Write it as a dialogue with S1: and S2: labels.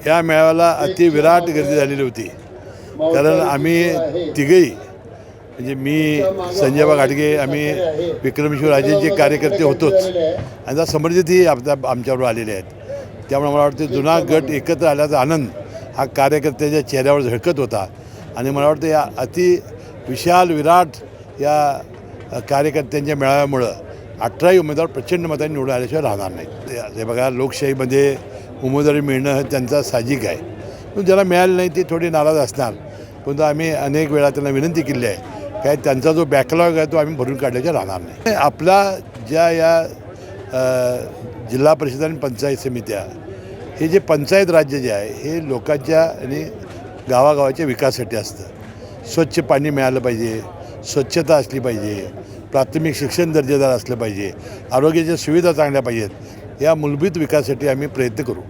S1: या मेळाव्याला अतिविराट गर्दी झालेली होती. कारण आम्ही तिघेही म्हणजे मी, संजयबा घाटगे, आम्ही विक्रमशिव राजेंचे कार्यकर्ते होतोच आणि त्या समर्जितही आमच्याबरोबर आलेले आहेत. त्यामुळे मला वाटतं जुना गट एकत्र आल्याचा आनंद हा कार्यकर्त्यांच्या चेहऱ्यावर झळकत होता आणि मला वाटतं या अति विशाल विराट या कार्यकर्त्यांच्या मेळाव्यामुळं 18 उमेदवार प्रचंड मतांनी निवडून आल्याशिवाय राहणार नाही. ते बघा, लोकशाहीमध्ये उमेदवारी मिळणं हे त्यांचा साहजिक आहे. पण ज्याला मिळालं नाही ते थोडे नाराज असणार, परंतु आम्ही अनेक वेळा त्यांना विनंती केली आहे काय त्यांचा जो बॅकलॉग आहे तो आम्ही भरून काढल्याशिवाय राहणार नाही. आपला ज्या या जिल्हा परिषद आणि पंचायत समित्या, हे जे पंचायत राज्य जे आहे हे लोकांच्या आणि गावागावाच्या विकासासाठी असतं. स्वच्छ पाणी मिळालं पाहिजे, स्वच्छता असली पाहिजे, प्राथमिक शिक्षण दर्जेदार असलं पाहिजे, आरोग्याच्या सुविधा चांगल्या पाहिजेत. या मूलभूत विकासासाठी आम्ही प्रयत्न करू.